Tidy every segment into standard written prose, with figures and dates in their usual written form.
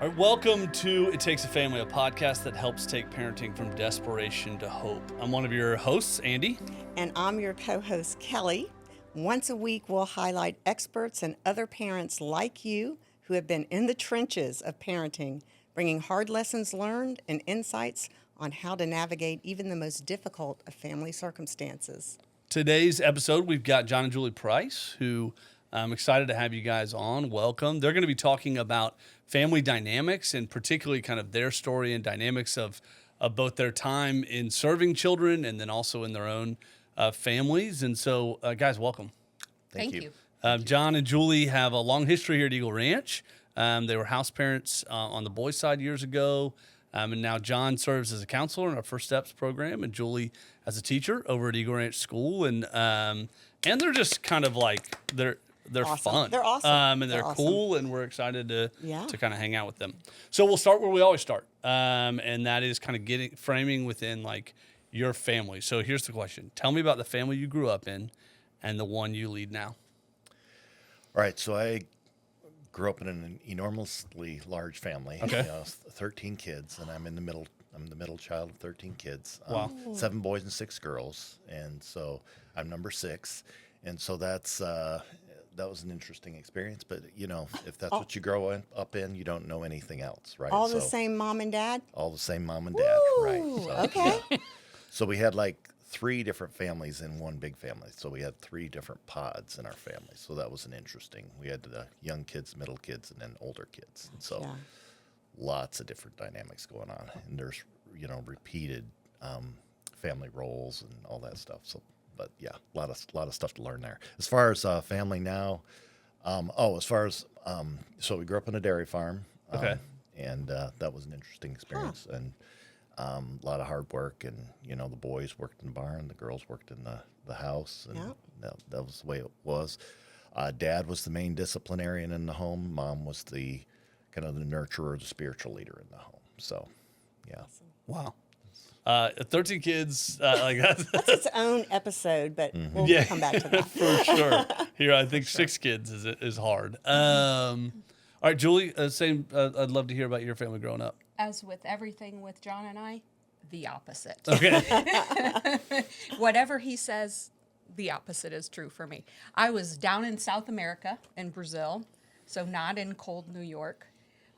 All right, welcome to It Takes a Family, a podcast that helps take parenting from desperation to hope. I'm one of your hosts, Andy. And I'm your co-host, Kelly. Once a week, we'll highlight experts and other parents like you who have been in the trenches of parenting, bringing hard lessons learned and insights on how to navigate even the most difficult of family circumstances. Today's episode, we've got John and Julie Price, who I'm excited to have you guys on. Welcome. They're going to be talking about family dynamics and particularly kind of their story and dynamics of both their time in serving children and then also in their own families. And so, guys, welcome. Thank you. John and Julie have a long history here at Eagle Ranch. They were house parents on the boys' side years ago. And now John serves as a counselor in our First Steps program and Julie as a teacher over at Eagle Ranch School. And they're just kind of like, they're Awesome. fun. They're awesome. And they're awesome. cool, and we're excited to kind of hang out with them. So we'll start where we always start, and that is kind of framing within like your family. So here's the question. Tell me about the family you grew up in and the one you lead now. All right, so I grew up in an enormously large family. Okay. 13 kids, and I'm the middle child of 13 kids. Wow. 7 boys and 6 girls, and so I'm number 6. And so that was an interesting experience, but if that's what you grow up in, you don't know anything else, right? All the same mom and dad? All the same mom and dad, right? So, okay. yeah. So we had like 3 different families in one big family. So we had 3 different pods in our family. So that was an interesting. We had the young kids, middle kids, and then older kids. And so lots of different dynamics going on. And there's, repeated family roles and all that stuff. So, but yeah, a lot of stuff to learn there. As far as family now, so we grew up on a dairy farm. Okay. And that was an interesting experience. And a lot of hard work, and the boys worked in the barn, the girls worked in the house, and that was the way it was. Dad was the main disciplinarian in the home. Mom was the kind of the nurturer, the spiritual leader in the home. So, yeah. Wow. 13 kids, like That's its own episode, but we'll come back to that. for sure. Here, I think 6 kids is hard. All right, Julie, I'd love to hear about your family growing up. As with everything with John and I, the opposite. Okay. Whatever he says, the opposite is true for me. I was down in South America, in Brazil, so not in cold New York,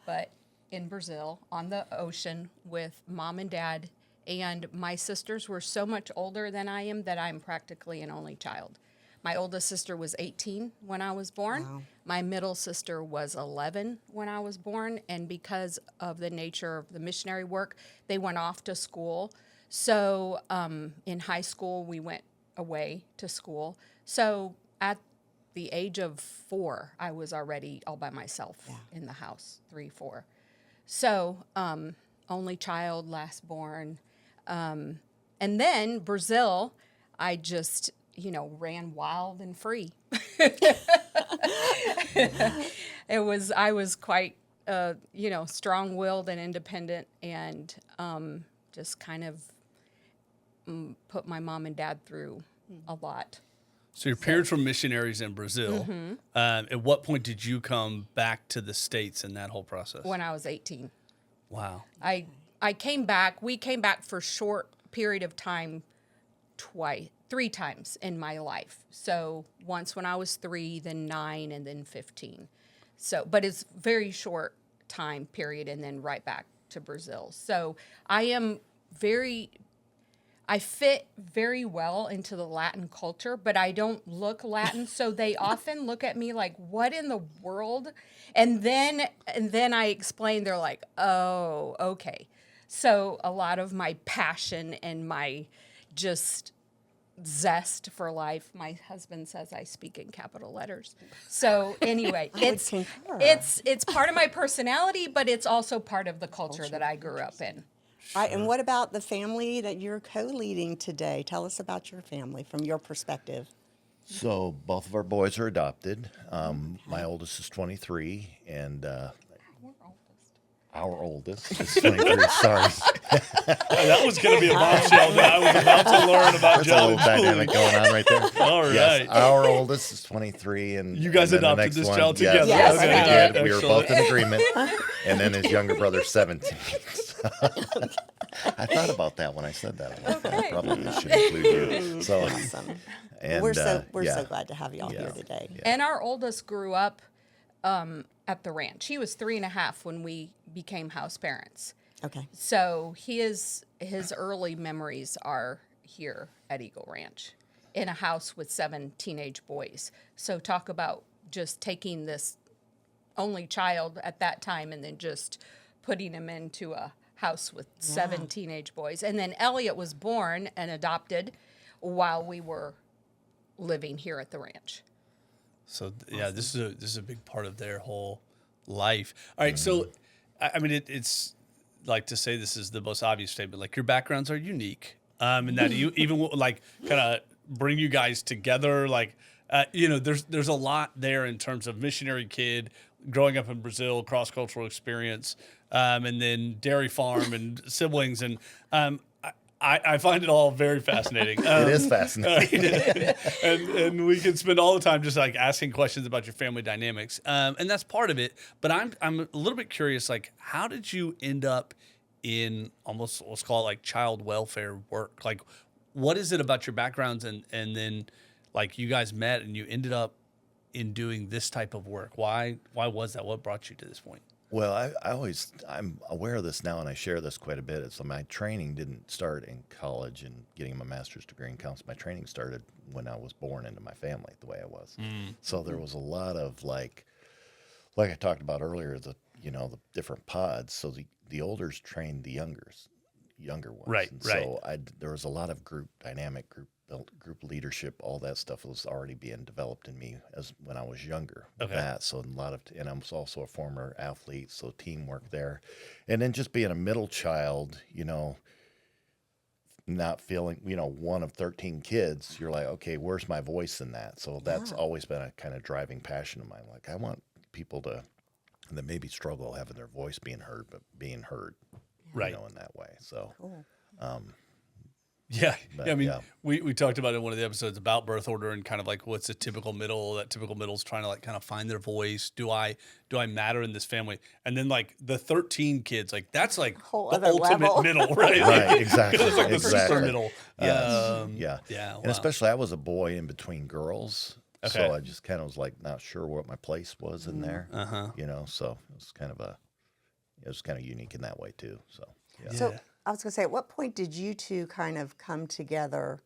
but in Brazil, on the ocean with mom and dad. And my sisters were so much older than I am that I'm practically an only child. My oldest sister was 18 when I was born. Wow. My middle sister was 11 when I was born. And because of the nature of the missionary work, they went off to school. So in high school, we went away to school. So at the age of 4, I was already all by myself in the house, 3, 4. So only child, last born. And then Brazil, I just, ran wild and free. I was quite, strong-willed and independent, and just kind of put my mom and dad through a lot. So your parents were missionaries in Brazil. Mm-hmm. At what point did you come back to the States in that whole process? When I was 18. Wow. I came back. We came back for a short period of time 3 times in my life. So once when I was 3, then 9, and then 15. So, but it's very short time period, and then right back to Brazil. So I fit very well into the Latin culture, but I don't look Latin. So they often look at me like, what in the world? And then I explain, they're like, oh, okay. So a lot of my passion and my just zest for life, my husband says I speak in capital letters. So anyway, it's part of my personality, but it's also part of the culture that I grew up in. All right, and what about the family that you're co-leading today? Tell us about your family from your perspective. So both of our boys are adopted. My oldest is 23, and Our oldest is 23. Sorry. That was going to be a bombshell that I was about to learn about There's a John little and Julie. dynamic going on right there. All right. Yes, our oldest is 23, and You guys and then the adopted next this one- child yes, together. Yes, Okay. we Okay. did. We were both in agreement. And then his younger brother's 17. I thought about that when I said that. I'm like, Okay. I probably should include you. So, Awesome. and we're so yeah. glad to have you all here today. Yeah. And our oldest grew up at the ranch. He was 3.5 when we became house parents. Okay. So his early memories are here at Eagle Ranch in a house with 7 teenage boys. So talk about just taking this only child at that time and then just putting him into a house with 7 teenage boys. And then Elliot was born and adopted while we were living here at the ranch. So yeah, this is a big part of their whole life. All right, so I mean, it's like to say this is the most obvious statement. Like your backgrounds are unique, and that you even like kind of bring you guys together. Like there's a lot there in terms of missionary kid growing up in Brazil, cross cultural experience, and then dairy farm and siblings and. I find it all very fascinating. It is fascinating. and we can spend all the time just like asking questions about your family dynamics, and that's part of it. But I'm a little bit curious, like how did you end up in almost let's call it like child welfare work? Like what is it about your backgrounds and then like you guys met and you ended up in doing this type of work? Why was that? What brought you to this point? Well, I'm aware of this now, and I share this quite a bit. So my training didn't start in college and getting my master's degree in counseling. My training started when I was born into my family, the way I was. So there was a lot of like I talked about earlier, the different pods. So the olders trained the younger ones. Right, And right. So there was a lot of group dynamic, group leadership, all that stuff was already being developed in me as when I was younger. Okay. So and I was also a former athlete, so teamwork there. And then just being a middle child, not feeling, one of 13 kids, you're like, okay, where's my voice in that? So that's always been a kind of driving passion of mine. Like I want people that maybe struggle having their voice being heard, but being heard, Right. in that way. So, Cool. Yeah. But, Yeah, I mean, yeah. we talked about it in one of the episodes about birth order and kind of like what's a typical middle. That typical middle is trying to like kind of find their voice. Do I matter in this family? And then like the 13 kids, like that's like Whole the other ultimate level. middle, right? Right, exactly. It's like the super Exactly. middle. Yes. Yeah. Yeah. And especially I was a boy in between girls. Okay. So I just kind of was like not sure what my place was in there. Uh-huh. So it was kind of unique in that way too. So yeah. So I was going to say, at what point did you two kind of come together?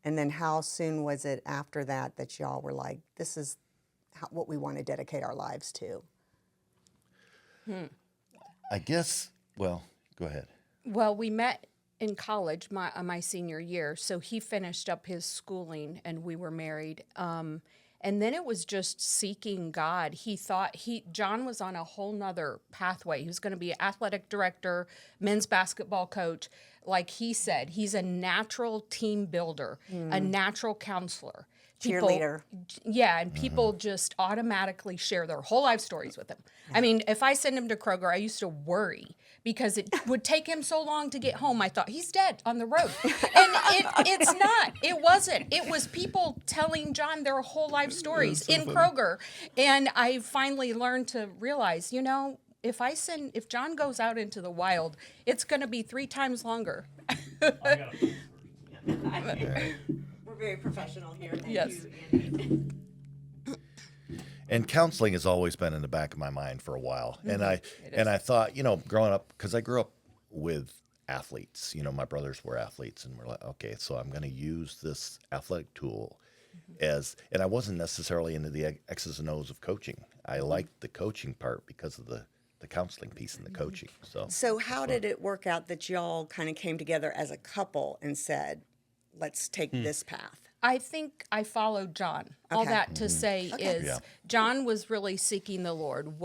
And then how soon was it after that y'all were like, this is what we want to dedicate our lives to? I guess, well, go ahead. Well, we met in college my senior year, so he finished up his schooling and we were married. And then it was just seeking God. He thought John was on a whole nother pathway. He was going to be an athletic director, men's basketball coach. Like he said, he's a natural team builder, a natural counselor. Cheerleader. Yeah, and people just automatically share their whole life stories with him. I mean, if I send him to Kroger, I used to worry because it would take him so long to get home. I thought, he's dead on the road. And it's not. It wasn't. It was people telling John their whole life stories in Kroger. And I finally learned to realize, if John goes out into the wild, it's going to be 3 times longer. We're very professional here. Thank Yes. you. And counseling has always been in the back of my mind for a while. And I thought, growing up, because I grew up with athletes, my brothers were athletes, and we're like, okay, so I'm going to use this athletic tool and I wasn't necessarily into the X's and O's of coaching. I liked the coaching part because of the counseling piece and the coaching. So how did it work out that y'all kind of came together as a couple and said, let's take this path? I think I followed John. All Okay. that to say is Yeah. John was really seeking the Lord.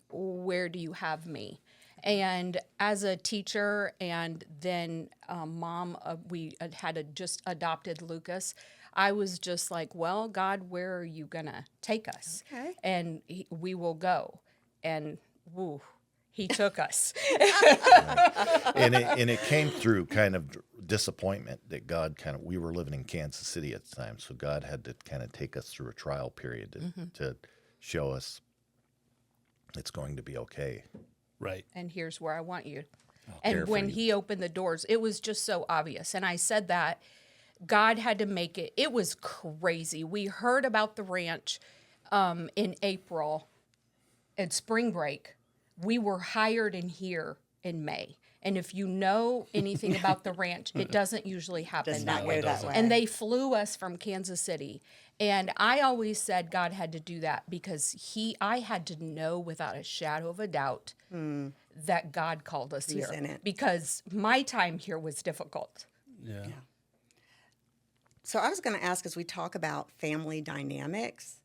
Where do you have me? And as a teacher and then mom, we had just adopted Lucas. I was just like, well, God, where are you going to take us? Okay. And we will go. And woo, he took us. And it came through kind of disappointment that God we were living in Kansas City at the time, so God had to kind of take us through a trial period to show us it's going to be okay. Right. And here's where I want you. Care And for when you. he opened the doors, it was just so obvious. And I said that God had to make it. It was crazy. We heard about the ranch in April at spring break. We were hired in here in May. And if you know anything about the ranch, it doesn't usually happen Does that not way. go that way. And they flew us from Kansas City. And I always said God had to do that because I had to know without a shadow of a doubt that God called us He's here. in it. Because my time here was difficult. Yeah. So I was going to ask, as we talk about family dynamics,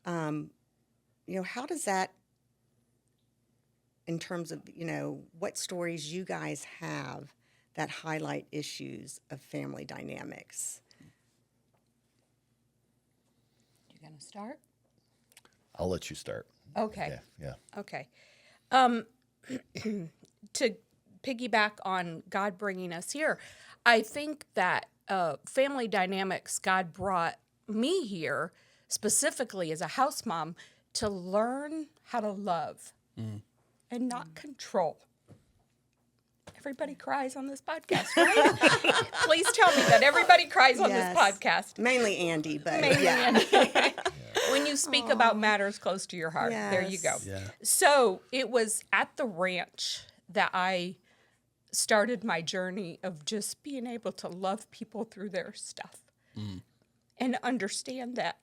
how does that, in terms of, what stories you guys have that highlight issues of family dynamics? You going to start? I'll let you start. Okay. Yeah. Okay. To piggyback on God bringing us here, I think that family dynamics, God brought me here specifically as a house mom to learn how to love and not control. Everybody cries on this podcast, right? Please tell me that everybody cries on Yes. this podcast. Mainly Andy, but Mainly yeah. Andy. When you speak about matters close to your heart, there you go. Yes. Yeah. So it was at the ranch that I started my journey of just being able to love people through their stuff and understand that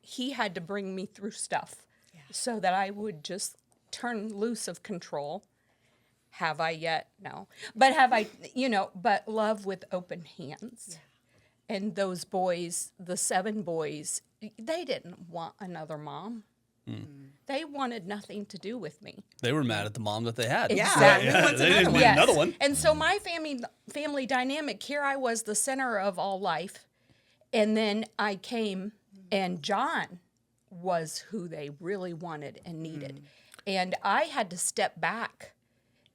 he had to bring me through stuff so that I would just turn loose of control. Have I yet? No. But have I, but love with open hands. Yeah. And those boys, the 7 boys, they didn't want another mom. They wanted nothing to do with me. They were mad at the mom that they had. Exactly. Yeah, they didn't need Yes. another one. And so my family dynamic, here I was the center of all life. And then I came and John was who they really wanted and needed. And I had to step back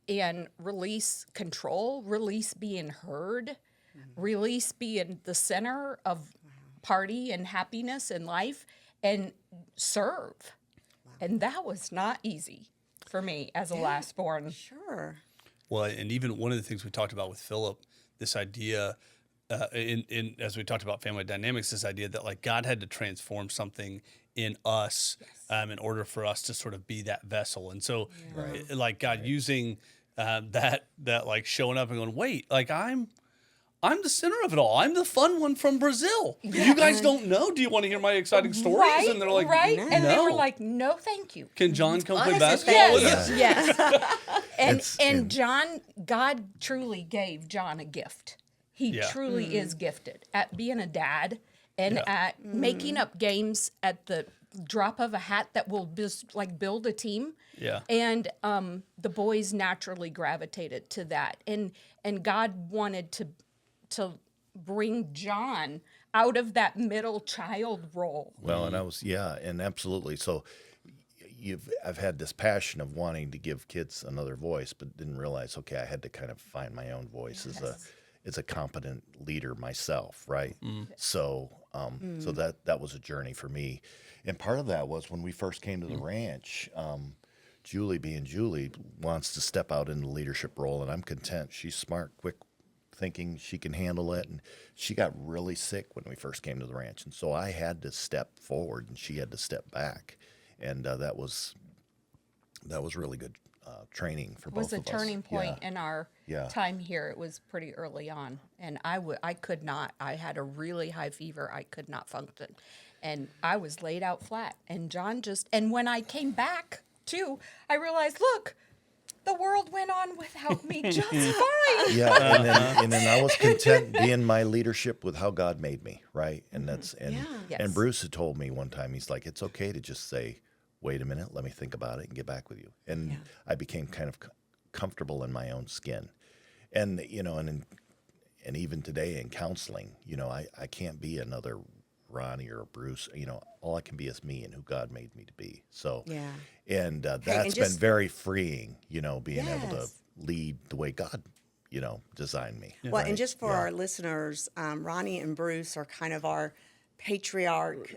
and release control, release being heard, release being the center of party and happiness in life, and serve. And that was not easy for me as a last born. Sure. Well, and even one of the things we talked about with Philip, this idea, in as we talked about family dynamics, this idea that like God had to transform something in us in order for us to sort of be that vessel. And so, like God using that like showing up and going, wait, like I'm the center of it all. I'm the fun one from Brazil. You guys don't know. Do you want to hear my exciting stories? Right, And they're like, right. no. And they were like, no, thank you. Can John come play Honest as basketball with Yes, us? yes. And And- John, God truly gave John a gift. He Yeah. truly is gifted at being a dad and at making up games at the drop of a hat that will just like build a team. Yeah. And the boys naturally gravitated to that. And God wanted to bring John out of that middle child role. Well, and I was, and absolutely. So I've had this passion of wanting to give kids another voice, but didn't realize, okay, I had to kind of find my own voice as a competent leader myself, right? So, so that was a journey for me. And part of that was when we first came to the ranch, Julie, being Julie, wants to step out in the leadership role, and I'm content. She's smart, quick thinking, she can handle it. And she got really sick when we first came to the ranch. And so I had to step forward and she had to step back. And that was really good training for both of us. It was a turning point in our Yeah. time here. It was pretty early on. And I could not. I had a really high fever. I could not function. And I was laid out flat. And John and when I came back, too, I realized, look, the world went on without me just fine. Yeah, and then I was content being my leadership with how God made me, right? And that's Yes. and Bruce had told me one time, he's like, it's okay to just say, wait a minute, let me think about it and get back with you. And I became kind of comfortable in my own skin. And and even today in counseling, I can't be another Ronnie or a Bruce. All I can be is me and who God made me to be. So, Yeah. and and that's been just- very freeing, being able to Yes. lead the way God, designed me. Well, and right? just for our listeners, Ronnie and Bruce are kind of our patriarch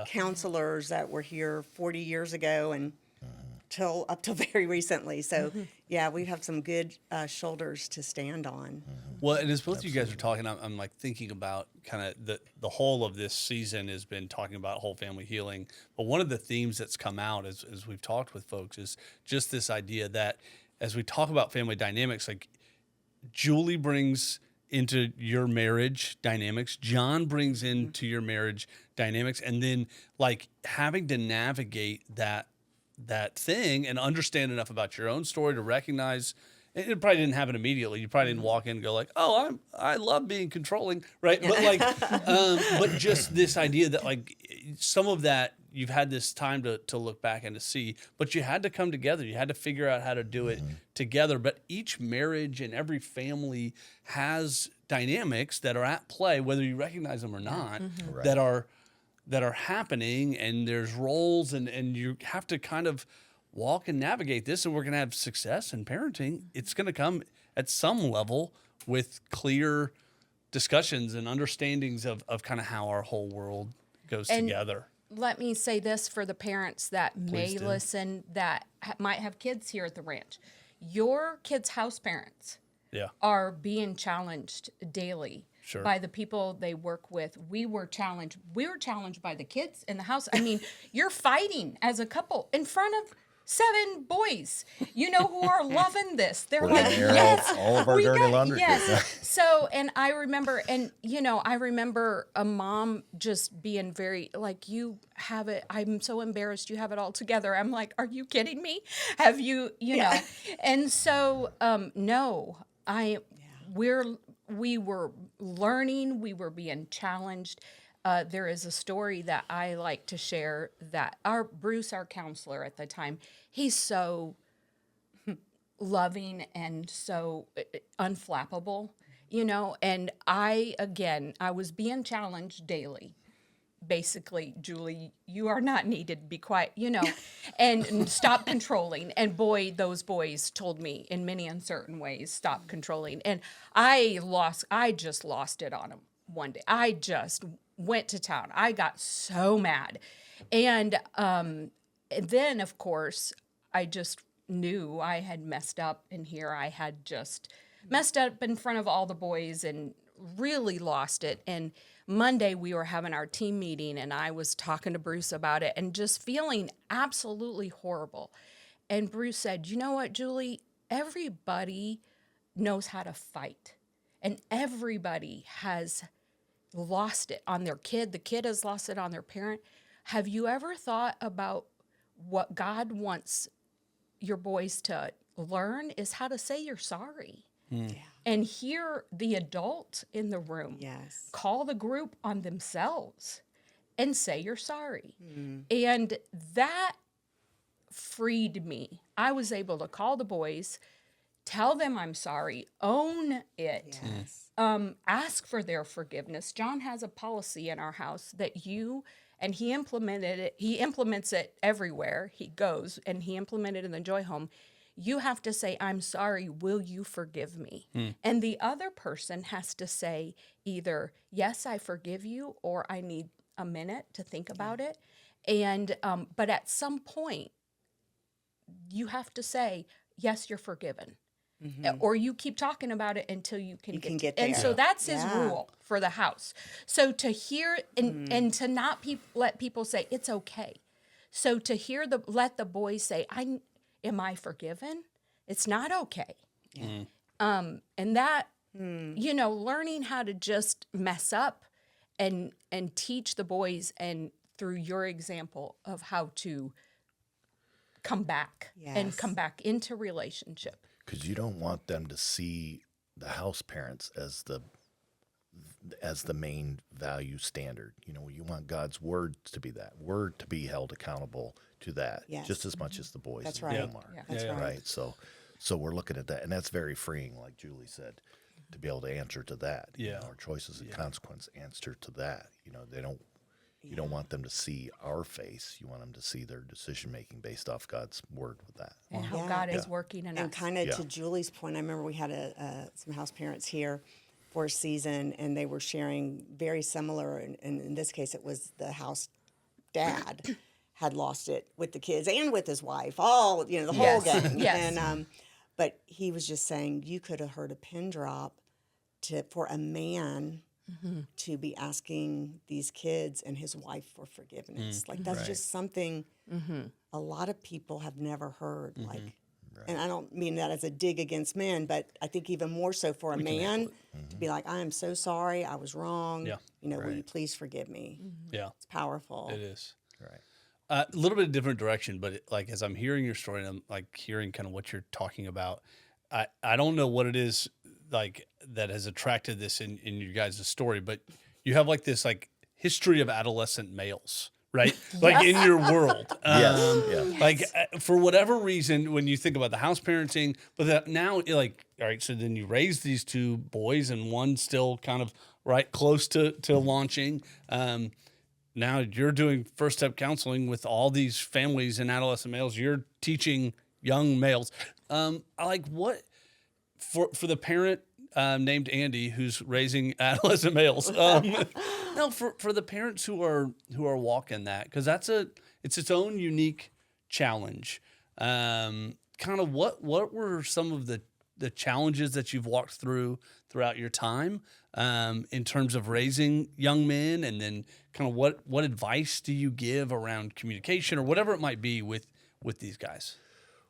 counselors that were here 40 years ago and up till very recently. So, yeah, we have some good shoulders to stand on. Well, and as both of you guys are talking, I'm like thinking about kind of the whole of this season has been talking about whole family healing. But one of the themes that's come out as we've talked with folks is just this idea that as we talk about family dynamics, like Julie brings into your marriage dynamics, John brings into your marriage dynamics, and then like having to navigate that thing and understand enough about your own story to recognize it probably didn't happen immediately. You probably didn't walk in and go like, "Oh, I love being controlling," right? But like, but just this idea that like some of that you've had this time to look back and to see, but you had to come together. You had to figure out how to do it together. But each marriage and every family has dynamics that are at play, whether you recognize them or not, Right. that are happening, and there's roles, and you have to kind of walk and navigate this, and we're going to have success in parenting. It's going to come at some level with clear discussions and understandings of kind of how our whole world goes And together. Let me say this for the parents that may Please do. listen that might have kids here at the ranch. Your kids' house parents Yeah. are being challenged daily Sure. by the people they work with. We were challenged. We were challenged by the kids in the house. I mean, you're fighting as a couple in front of 7 boys, who are loving this. They're We're like, gonna air out yes, all of our we dirty got- laundry. Yes. So, and I remember a mom just being very like, you have it. I'm so embarrassed. You have it all together. I'm like, are you kidding me? Have you, know? And so, no, we were learning, we were being challenged. There is a story that I like to share that Bruce, our counselor at the time, he's so loving and so unflappable, and I was being challenged daily. Basically, Julie, you are not needed. Be quiet, and stop controlling. And boy, those boys told me in many uncertain ways, stop controlling. And I just lost it on them one day. I just went to town. I got so mad. And then, of course, I just knew I had messed up. And here I had just messed up in front of all the boys and really lost it. And Monday we were having our team meeting and I was talking to Bruce about it and just feeling absolutely horrible. And Bruce said, "You know what, Julie? Everybody knows how to fight. And everybody has lost it on their kid. The kid has lost it on their parent. Have you ever thought about what God wants your boys to learn is how to say you're sorry? Yeah. And hear the adult in the room Yes. call the group on themselves and say you're sorry." And that freed me. I was able to call the boys, tell them I'm sorry, own it, Yes. ask for their forgiveness. John has a policy in our house that he implemented it. He implements it everywhere he goes, and he implemented it in the Joy Home. You have to say, "I'm sorry, will you forgive me?" And the other person has to say either, "Yes, I forgive you," or "I need a minute to think about it." And, but at some point, you have to say, "Yes, you're forgiven." Or you keep talking about it until you can get And there. so that's his Yeah. rule for the house. So to hear and to not let people say it's okay. So to hear let the boys say, "Am I forgiven?" It's not okay. And that learning how to just mess up and teach the boys and through your example of how to come back and Yes. come back into relationship. Because you don't want them to see the house parents as the main value standard. You want God's word to be that word to be held accountable to that, Yes. just as much as the boys That's and right. them are. Yeah. That's right. Right. So we're looking at that, and that's very freeing, like Julie said, to be able to answer to that. Yeah. Our choices and consequence answer to that. They don't. You don't want them to see our face. You want them to see their decision making based off God's word with that. And how Yeah. God is working in And us. kind of Yeah. to Julie's point, I remember we had some house parents here for a season, and they were sharing very similar. And in this case, it was the house dad had lost it with the kids and with his wife, all the whole Yes. gang. Yes. And but he was just saying you could have heard a pin drop for a man to be asking these kids and his wife for forgiveness. Like that's just something a lot of people have never heard. Like, and I don't mean that as a dig against men, but I think even more so for a man to be like, I am so sorry, I was wrong. Yeah. Will you please forgive me? Yeah, It's powerful. it is. Right. A little bit of different direction, but like as I'm hearing your story and I'm like hearing kind of what you're talking about, I don't know what it is like that has attracted this in your guys' story, but you have like this like history of adolescent males, right? Like in your world. Yes. Like for whatever reason, when you think about the house parenting, but that now you're like, all right, so then you raise these two boys and one still kind of right close to launching. Now you're doing first step counseling with all these families and adolescent males. You're teaching young males. Like what for the parent named Andy who's raising adolescent males. No, for the parents who are walking that, because it's its own unique challenge. Kind of what were some of the challenges that you've walked throughout your time in terms of raising young men, and then kind of what advice do you give around communication or whatever it might be with these guys?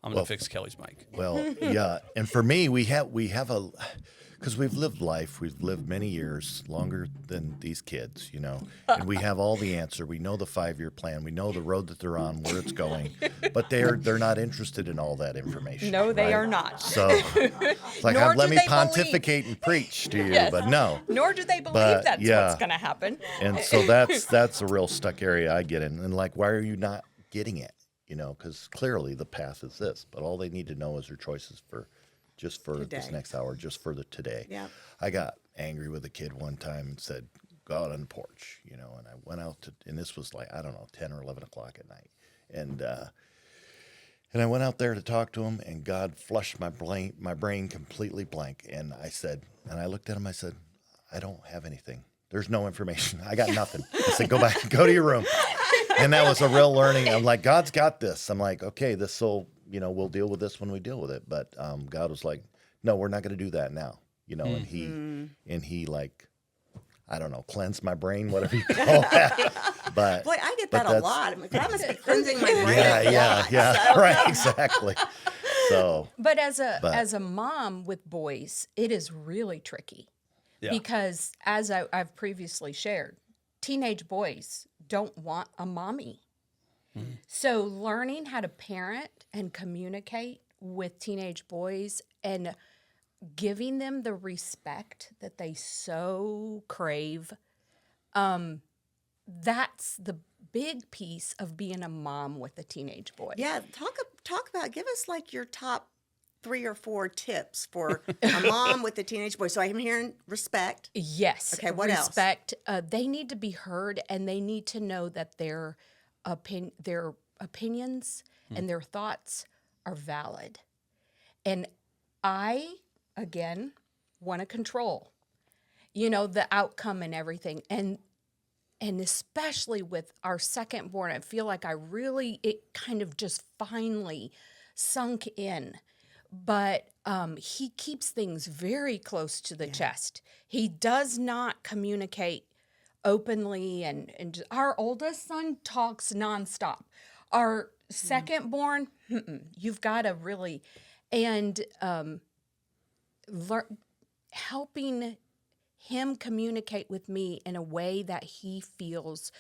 I'm going to fix Kelly's mic. Well, yeah. And for me, we have because we've lived life, we've lived many years, longer than these kids, and we have all the answer. We know the 5-year plan. We know the road that they're on, where it's going, but they're not interested in all that information. No, they right? are not. So it's like, Nor let do me they pontificate and preach to you, Yes. but no. Nor do they believe But, that's yeah. what's going to happen. And so that's a real stuck area I get in. And like, why are you not getting it? Because clearly the path is this, but all they need to know is their choices for this Today. next hour, just for the today. Yep. I got angry with a kid one time and said, go out on the porch, and I went out and this was like, I don't know, 10 or 11 o'clock at night. And I went out there to talk to him, and God flushed my brain completely blank. And I looked at him, I said, I don't have anything. There's no information. I got nothing. I said, go back, go to your room. And that was a real learning. I'm like, God's got this. I'm like, okay, we'll deal with this when we deal with it. But God was like, no, we're not going to do that now. And he like, I don't know, cleanse my brain, whatever you call that. But Boy, I get that a lot. That must be cleansing my brain. yeah, right, exactly. So, But as a mom with boys, it is really tricky. Yeah. Because as I've previously shared, teenage boys don't want a mommy. So learning how to parent and communicate with teenage boys and giving them the respect that they so crave, that's the big piece of being a mom with a teenage boy. Yeah, talk about. Give us like your top 3 or 4 tips for a mom with a teenage boy. So I'm hearing respect. Yes. Okay, what else? Respect. They need to be heard, and they need to know that their opinions and their thoughts are valid. And I, again, want to control, the outcome and everything. And especially with our second born, I feel like it kind of just finally sunk in. But he keeps things very close to the chest. He does not communicate openly, and our oldest son talks nonstop. Our second born, you've got to really, and helping him communicate with me in a way that he feels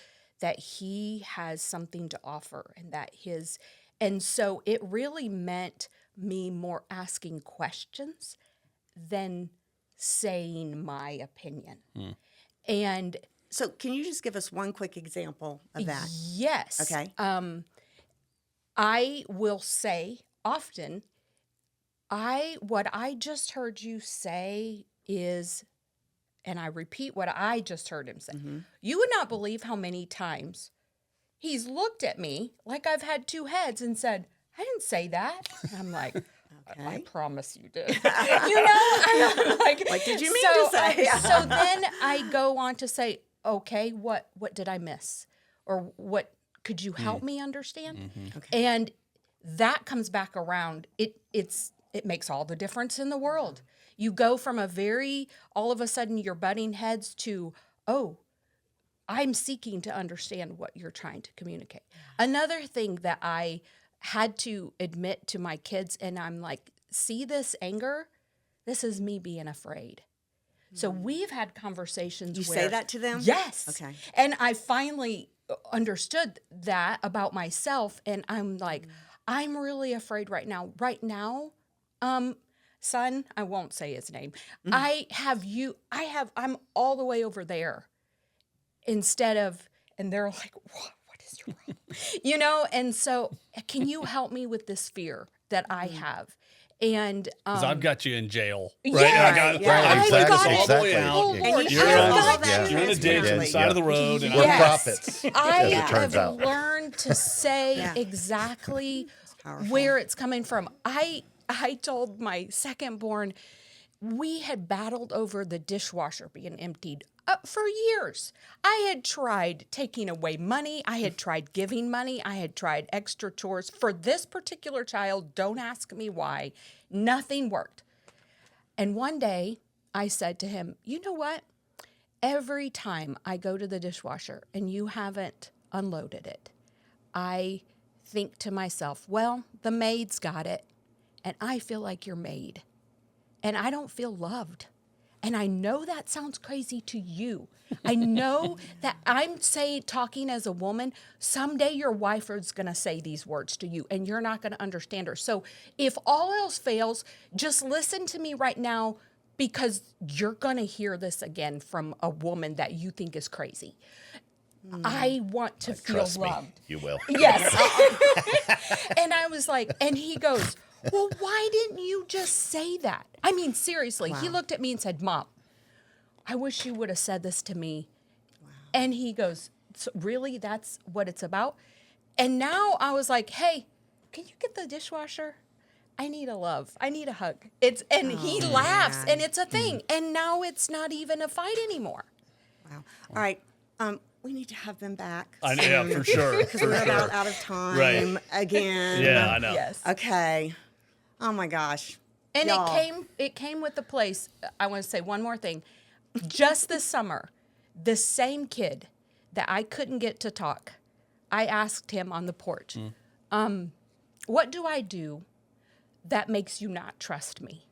that he has something to offer, and so it really meant me more asking questions than saying my opinion. And So can you just give us one quick example of that? yes. Okay. I will say often, what I just heard you say is and I repeat what I just heard him say. You would not believe how many times he's looked at me like I've had two heads and said, I didn't say that. And I'm like, I promise you did. I'm Like, did you mean to say? So then I go on to say, okay, what did I miss? Or what could you help me understand? Okay. And that comes back around. It makes all the difference in the world. You go from all of a sudden you're butting heads to, oh, I'm seeking to understand what you're trying to communicate. Another thing that I had to admit to my kids, and I'm like, see this anger? This is me being afraid. So we've had conversations You where... say that to them? Yes. Okay. And I finally understood that about myself, and I'm like, I'm really afraid right now. Right now, son, I won't say his name. I'm all the way over there instead of, and they're like, what is your problem? And so can you help me with this fear that I have? And because I've got you in jail, right? Yeah, I've got this all the way Exactly. out. Oh, Lord, You're in a ditch on the Yeah. side of the road, and We're I'm prophets, I as it turns have out. learned to say exactly where it's coming from. I told my second born, we had battled over the dishwasher being emptied for years. I had tried taking away money. I had tried giving money. I had tried extra chores. For this particular child, don't ask me why, nothing worked. And one day I said to him, you know what? Every time I go to the dishwasher and you haven't unloaded it, I think to myself, well, the maid's got it, and I feel like your maid, and I don't feel loved. And I know that sounds crazy to you. I know that I'm talking as a woman, someday your wife is going to say these words to you, and you're not going to understand her. So if all else fails, just listen to me right now, because you're going to hear this again from a woman that you think is crazy. I want to feel Trust me, loved. you will. Yes. And I was like, and he goes, well, why didn't you just say that? I mean, seriously, he looked at me and said, Mom, I wish you would have said this to me. Wow. And he goes, so really, that's what it's about? And now I was like, hey, can you get the dishwasher? I need a love. I need a hug. He laughs, and it's a thing. And now it's not even a fight anymore. Wow. All right. We need to have them back. I know, yeah, for sure. Because we're about out of time again. Yeah, I know. Yes. Okay. Oh my gosh. And Y'all. it came with the place. I want to say one more thing. Just this summer, the same kid that I couldn't get to talk, I asked him on the porch, what do I do that makes you not trust me?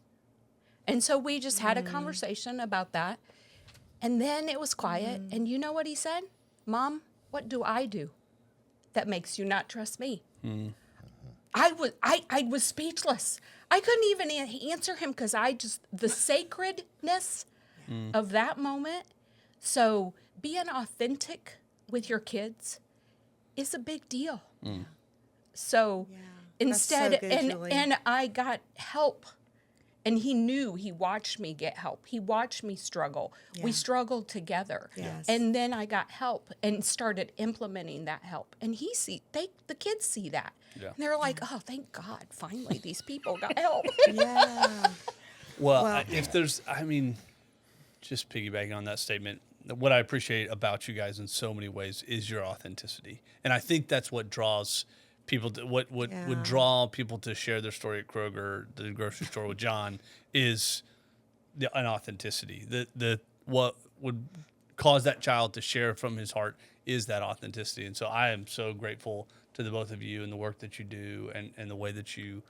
And so we just had a conversation about that. And then it was quiet. And you know what he said? Mom, what do I do that makes you not trust me? I was speechless. I couldn't even answer him, because the sacredness of that moment. So being authentic with your kids is a big deal. So instead, so good, Julie. and I got help. And he watched me get help. He watched me struggle. Yeah. We struggled together. Yes. And then I got help and started implementing that help. And the kids see that. Yeah. And they're like, oh, thank God, finally these people got help. Yeah. Well, just piggybacking on that statement, what I appreciate about you guys in so many ways is your authenticity. And I think that's what draws people to, what would draw people to share their story at Kroger, the grocery store with John, is an authenticity. What would cause that child to share from his heart is that authenticity. And so I am so grateful to the both of you and the work that you do, and the way that you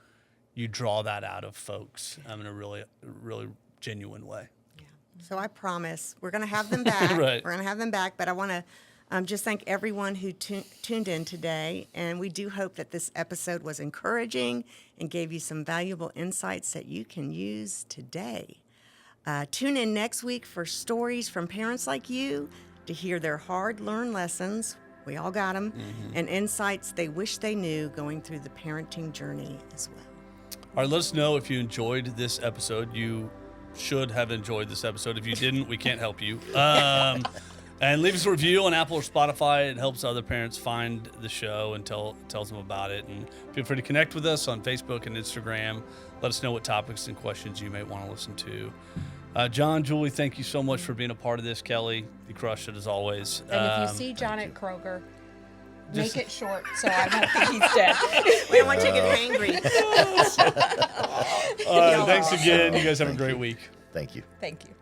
draw that out of folks in a really, really genuine way. Yeah. So I promise we're going to have them back. Right. We're going to have them back, but I want to just thank everyone who tuned in today, and we do hope that this episode was encouraging and gave you some valuable insights that you can use today. Tune in next week for stories from parents like you to hear their hard-learned lessons, we all got them, and insights they wish they knew going through the parenting journey as well. All right, let us know if you enjoyed this episode. should have enjoyed this episode. If you didn't, we can't help you. And leave us a review on Apple or Spotify. It helps other parents find the show and tells them about it. And feel free to connect with us on Facebook and Instagram. Let us know what topics and questions you may want to listen to. John, Julie, thank you so much for being a part of this. Kelly, you crushed it as always. And if you see John at Kroger, make it short so I won't think he's dead. We don't want you to get angry. All right, thanks again. You guys have a great week. Thank you. Thank you.